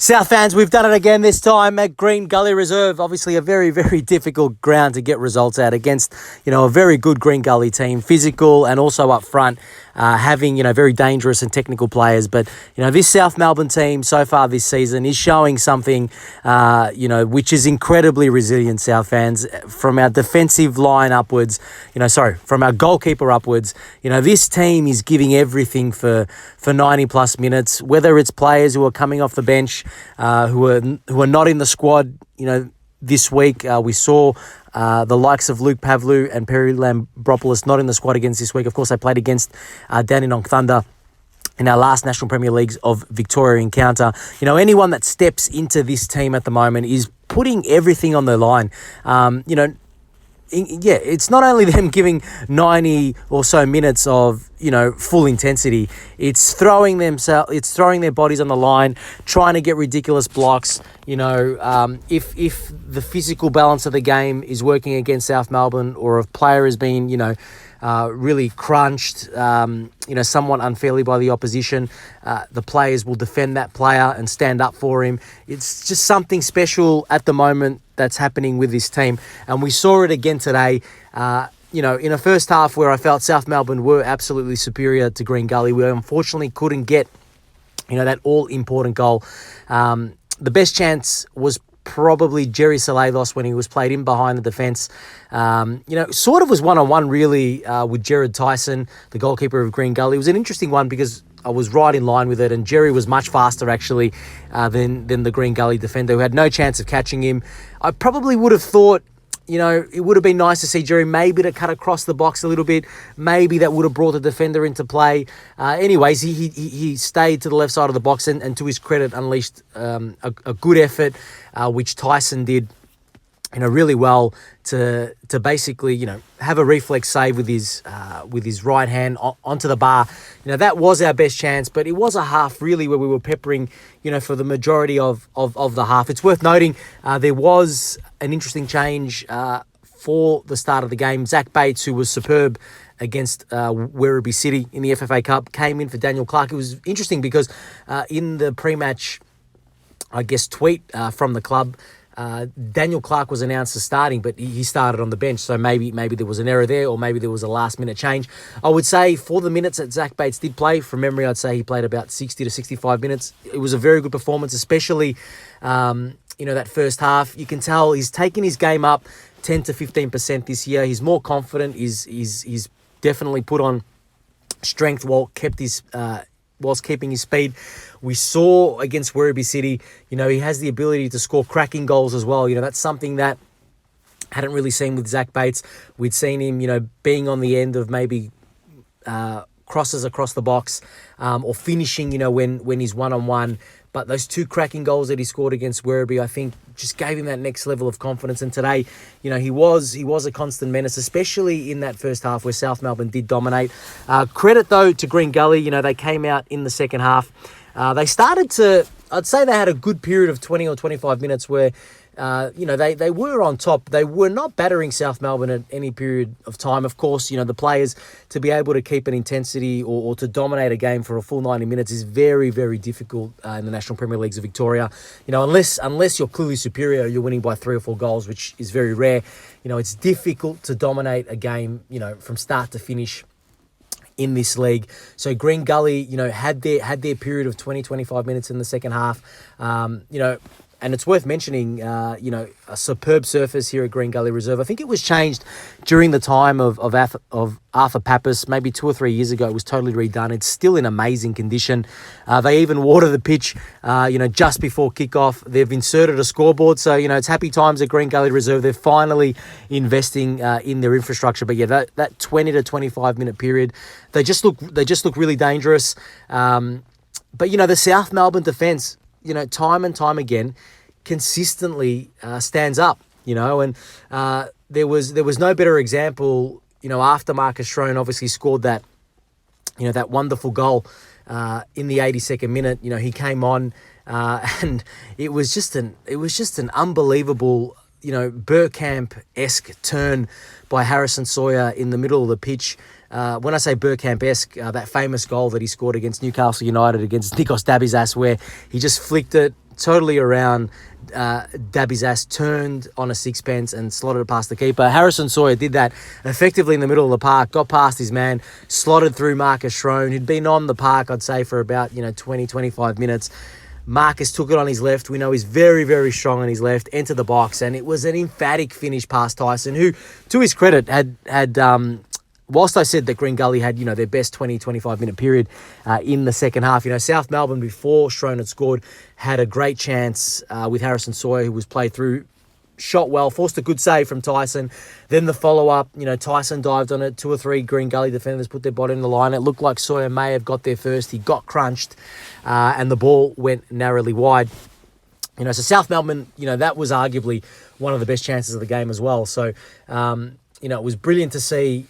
South fans, we've done it again this time at Green Gully Reserve. Obviously a very, very difficult ground to get results at against, a very good Green Gully team, physical and also up front, having, very dangerous and technical players. But, this South Melbourne team so far this season is showing something, which is incredibly resilient, South fans. From our defensive line upwards, from our goalkeeper upwards, this team is giving everything for 90 plus minutes, whether it's players who are coming off the bench, who are not in the squad, this week. We saw the likes of Luke Pavlou and Perry Lambropoulos not in the squad against this week. Of course, they played against Dandenong Thunder in our last National Premier Leagues of Victoria encounter. Anyone that steps into this team at the moment is putting everything on the line. It's not only them giving 90 or so minutes of, full intensity. It's throwing their bodies on the line, trying to get ridiculous blocks. If the physical balance of the game is working against South Melbourne, or if player has been, really crunched, somewhat unfairly by the opposition, the players will defend that player and stand up for him. It's just something special at the moment that's happening with this team. And we saw it again today, in a first half where I felt South Melbourne were absolutely superior to Green Gully. We unfortunately couldn't get, that all-important goal. The best chance was probably Jerry Salados when he was played in behind the defence. Sort of was one-on-one really with Jared Tyson, the goalkeeper of Green Gully. It was an interesting one because I was right in line with it, and Jerry was much faster actually than the Green Gully defender, who had no chance of catching him. I probably would have thought, it would have been nice to see Jerry maybe to cut across the box a little bit. Maybe that would have brought the defender into play. Anyways, he stayed to the left side of the box and to his credit, unleashed a good effort, which Tyson did, really well to basically, have a reflex save with his right hand onto the bar. That was our best chance, but it was a half really where we were peppering, for the majority of the half. It's worth noting there was an interesting change for the start of the game. Zach Bates, who was superb against Werribee City in the FFA Cup, came in for Daniel Clark. It was interesting because in the pre-match, tweet from the club, Daniel Clark was announced as starting, but he started on the bench. So maybe there was an error there, or maybe there was a last-minute change. I would say for the minutes that Zach Bates did play, from memory, I'd say he played about 60 to 65 minutes. It was a very good performance, especially, that first half. You can tell he's taken his game up 10 to 15% this year. He's more confident. He's definitely put on strength whilst keeping his speed. We saw against Werribee City, he has the ability to score cracking goals as well. That's something that hadn't really seen with Zach Bates. We'd seen him, being on the end of maybe crosses across the box, or finishing, when he's one-on-one. But those two cracking goals that he scored against Werribee, I think, just gave him that next level of confidence. And today, he was a constant menace, especially in that first half where South Melbourne did dominate. Credit, though, to Green Gully. They came out in the second half. They started to, I'd say they had a good period of 20 or 25 minutes where, they were on top. They were not battering South Melbourne at any period of time. Of course, the players, to be able to keep an intensity or to dominate a game for a full 90 minutes is very, very difficult in the National Premier Leagues of Victoria. Unless you're clearly superior, you're winning by 3 or 4 goals, which is very rare. It's difficult to dominate a game, from start to finish in this league. So Green Gully, had their period of 20, 25 minutes in the second half. And it's worth mentioning, a superb surface here at Green Gully Reserve. I think it was changed during the time of Arthur Pappas, maybe 2 or 3 years ago. It was totally redone. It's still in amazing condition. They even water the pitch, just before kickoff. They've inserted a scoreboard. So, it's happy times at Green Gully Reserve. They're finally investing in their infrastructure. But yeah, that 20 to 25 minute period, they just look really dangerous. But, the South Melbourne defence, time and time again, consistently stands up, and there was no better example, after Marcus Schroen obviously scored that, that wonderful goal in the 82nd minute. He came on and it was just an unbelievable, Burkamp-esque turn by Harrison Sawyer in the middle of the pitch. When I say Burkamp-esque, that famous goal that he scored against Newcastle United against Nikos Dabizas, where he just flicked it, totally around Dabby's ass, turned on a sixpence and slotted it past the keeper. Harrison Sawyer did that effectively in the middle of the park, got past his man, slotted through Marcus Schrone, who'd been on the park, I'd say, for about 20, 25 minutes. Marcus took it on his left. We know he's very, very strong on his left. Entered the box, and it was an emphatic finish past Tyson, who, to his credit, had whilst I said that Green Gully had, their best 20, 25-minute period in the second half, South Melbourne, before Schrone had scored, had a great chance with Harrison Sawyer, who was played through, shot well, forced a good save from Tyson. Then the follow-up, Tyson dived on it. 2 or 3 Green Gully defenders put their body in the line. It looked like Sawyer may have got there first. He got crunched, and the ball went narrowly wide. So South Melbourne, that was arguably one of the best chances of the game as well. So, it was brilliant to see,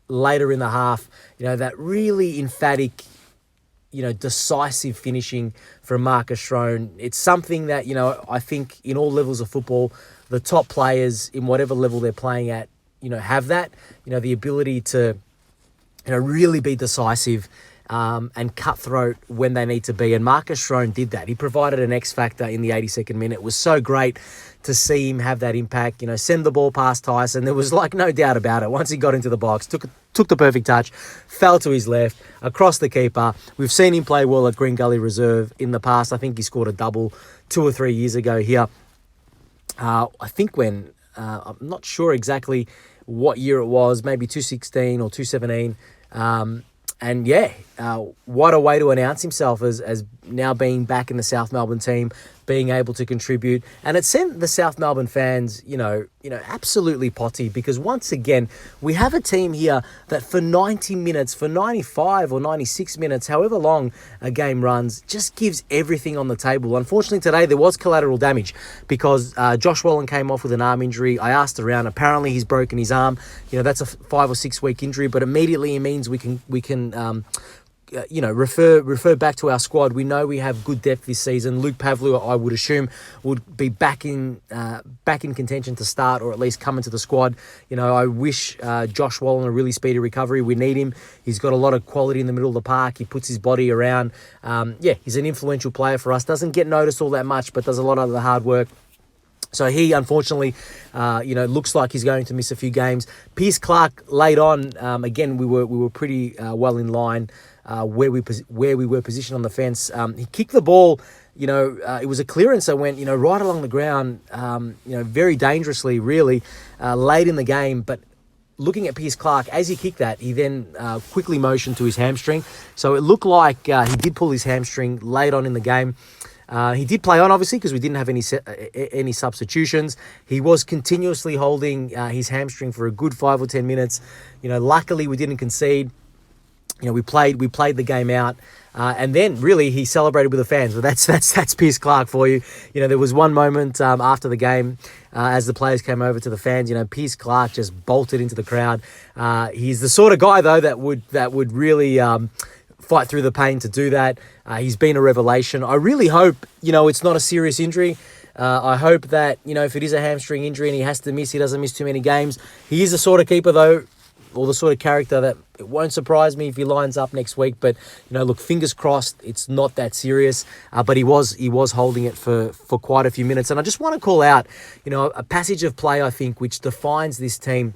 later in the half, that really emphatic, decisive finishing from Marcus Schrone. It's something that, I think in all levels of football, the top players in whatever level they're playing at, have that, the ability to, really be decisive and cutthroat when they need to be. And Marcus Schrone did that. He provided an X factor in the 82nd minute. It was so great to see him have that impact, send the ball past Tyson. There was no doubt about it. Once he got into the box, took the perfect touch, fell to his left, across the keeper. We've seen him play well at Green Gully Reserve in the past. I think he scored a double 2 or 3 years ago here. I think when, I'm not sure exactly what year it was, maybe 2016 or 2017. And what a way to announce himself as now being back in the South Melbourne team, being able to contribute. And it sent the South Melbourne fans, absolutely potty, because once again, we have a team here that for 90 minutes, for 95 or 96 minutes, however long a game runs, just gives everything on the table. Unfortunately, today there was collateral damage because Josh Wallen came off with an arm injury. I asked around. Apparently, he's broken his arm. That's a 5 or 6 week injury, but immediately it means we can refer back to our squad. We know we have good depth this season. Luke Pavlu, I would assume, would be back in contention to start, or at least come into the squad. I wish Josh Wallen a really speedy recovery. We need him. He's got a lot of quality in the middle of the park. He puts his body around. He's an influential player for us. Doesn't get noticed all that much, but does a lot of the hard work. So he, unfortunately, looks like he's going to miss a few games. Pierce Clark late on. Again, we were pretty well in line where we were positioned on the fence. He kicked the ball. It was a clearance that went right along the ground. Very dangerously, really, late in the game. But looking at Pierce Clark, as he kicked that, he then quickly motioned to his hamstring. So it looked like he did pull his hamstring late on in the game. He did play on, obviously, because we didn't have any substitutions. He was continuously holding his hamstring for a good 5 or 10 minutes. Luckily we didn't concede. We played the game out, and then really he celebrated with the fans. But that's Pierce Clark for you. There was one moment after the game as the players came over to the fans. Pierce Clark just bolted into the crowd. He's the sort of guy though that would really fight through the pain to do that. He's been a revelation. I really hope, it's not a serious injury. I hope that, if it is a hamstring injury and he has to miss, he doesn't miss too many games. He is the sort of keeper, though, or the sort of character that it won't surprise me if he lines up next week. But, look, fingers crossed, it's not that serious. But he was holding it for quite a few minutes. And I just want to call out, a passage of play, I think, which defines this team,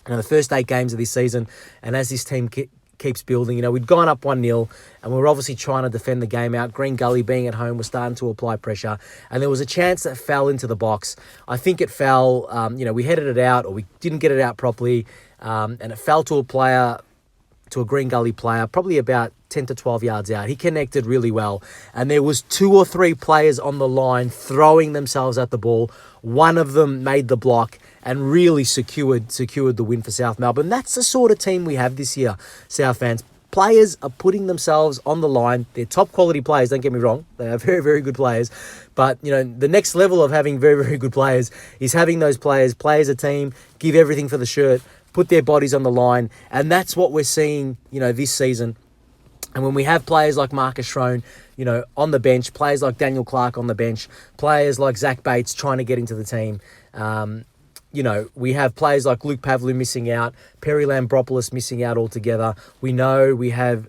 the first 8 games of this season. And as this team keeps building. We'd gone up 1-0 and we were obviously trying to defend the game out. Green Gully being at home was starting to apply pressure, and there was a chance that fell into the box. I think it fell, we headed it out, or we didn't get it out properly, and it fell to a Green Gully player, probably about 10 to 12 yards out. He connected really well, and there was 2 or 3 players on the line throwing themselves at the ball. One of them made the block and really secured the win for South Melbourne. That's the sort of team we have this year, South fans. Players are putting themselves on the line. They're top quality players, don't get me wrong. They are very, very good players. But, the next level of having very, very good players is having those players play as a team, give everything for the shirt, put their bodies on the line. And that's what we're seeing, this season. And when we have players like Marcus Schrone, on the bench, players like Daniel Clark on the bench, players like Zach Bates trying to get into the team, we have players like Luke Pavlu missing out, Perry Lambropoulos missing out altogether. We know we have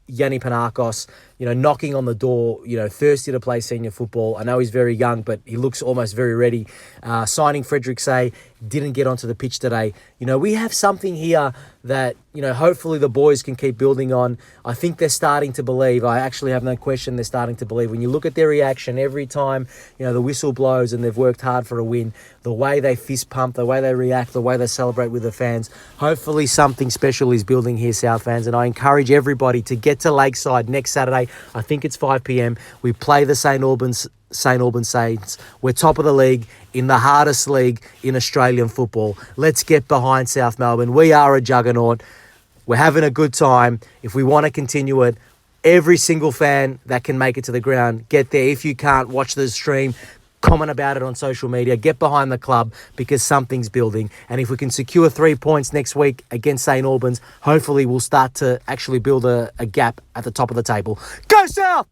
Yanni Panakos, knocking on the door, thirsty to play senior football. I know he's very young, but he looks almost very ready. Signing Frederick Say, didn't get onto the pitch today. We have something here that, hopefully the boys can keep building on. I think they're starting to believe. I actually have no question they're starting to believe. When you look at their reaction every time, the whistle blows and they've worked hard for a win, the way they fist pump, the way they react, the way they celebrate with the fans, hopefully something special is building here, South fans. And I encourage everybody to get to Lakeside next Saturday. I think it's 5 p.m. We play the St. Albans Saints. We're top of the league in the hardest league in Australian football. Let's get behind South Melbourne. We are a juggernaut. We're having a good time. If we want to continue it, every single fan that can make it to the ground, get there. If you can't, watch the stream, comment about it on social media, get behind the club because something's building. And if we can secure 3 points next week against St. Albans, hopefully we'll start to actually build a gap at the top of the table. Go South!